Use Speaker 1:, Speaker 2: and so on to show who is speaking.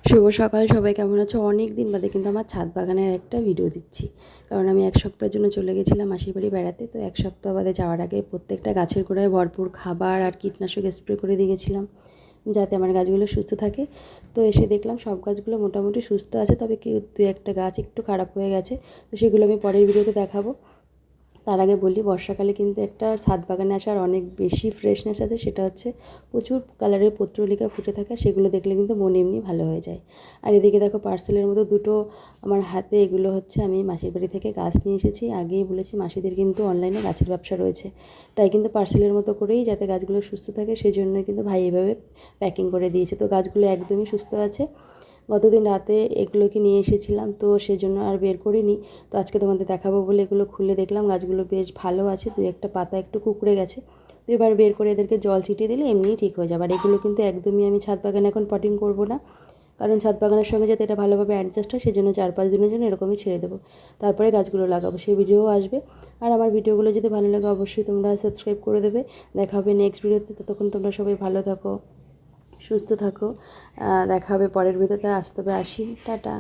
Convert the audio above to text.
Speaker 1: শুভ সকাল, সবাই কেমন আছো? অনেক দিন বাদে কিন্তু আমার ছাদ বাগানের একটা ভিডিও দিচ্ছি। কারণ আমি এক সপ্তাহের জন্য চলে গেছিলাম মাসির বাড়ি বেড়াতে। তো এক সপ্তাহ বাদে যাওয়ার আগে প্রত্যেকটা গাছের গোড়ায় ভরপুর খাবার আর কীটনাশক স্প্রে করে দিয়ে গেছিলাম, যাতে আমার গাছগুলো সুস্থ থাকে। তো এসে দেখলাম সব গাছগুলো মোটামুটি সুস্থ আছে, তবে কি দু একটা গাছ একটু খারাপ হয়ে গেছে। তো সেগুলো আমি পরের ভিডিওতে দেখাবো। তার আগে বলি, বর্ষাকালে কিন্তু একটা ছাদ বাগানে আসার অনেক বেশি ফ্রেশনেস আছে, সেটা হচ্ছে প্রচুর কালারের পত্রলিকা ফুটে থাকা। সেগুলো দেখলে কিন্তু মন এমনি ভালো হয়ে যায়। আর এদিকে দেখো পার্সেলের মতো দুটো আমার হাতে, এগুলো হচ্ছে আমি মাসির বাড়ি থেকে গাছ নিয়ে এসেছি। আগেই বলেছি মাসিদের কিন্তু অনলাইনে গাছের ব্যবসা রয়েছে, তাই কিন্তু পার্সেলের মতো করেই যাতে গাছগুলো সুস্থ থাকে সেই জন্য কিন্তু ভাই এভাবে প্যাকিং করে দিয়েছে। তো গাছগুলো একদমই সুস্থ আছে। গতদিন রাতে এগুলোকে নিয়ে এসেছিলাম, তো সেজন্য আর বের করিনি। তো আজকে তোমাদের দেখাবো বলে এগুলো খুলে দেখলাম, গাছগুলো বেশ ভালো আছে। দু একটা পাতা একটু কুঁকড়ে গেছে। তো এবার বের করে এদেরকে জল ছিটিয়ে দিলে এমনিই ঠিক হয়ে যাবে। আর এগুলো কিন্তু একদমই আমি ছাদ বাগানে এখন পটিং করব না, কারণ ছাদ বাগানের সঙ্গে যাতে এটা ভালোভাবে অ্যাডজাস্ট হয় সেজন্য 4-5 দিনের জন্য এরকমই ছেড়ে দেবো। তারপরে গাছগুলো লাগাবো, সেই ভিডিওও আসবে। আর আমার ভিডিওগুলো যদি ভালো লাগে অবশ্যই তোমরা সাবস্ক্রাইব করে দেবে। দেখা হবে নেক্সট ভিডিওতে। ততক্ষণ তোমরা সবাই ভালো থাকো, সুস্থ থাকো। দেখা হবে পরের ভিডিওতে। আসতে হবে, আসি, টাটা।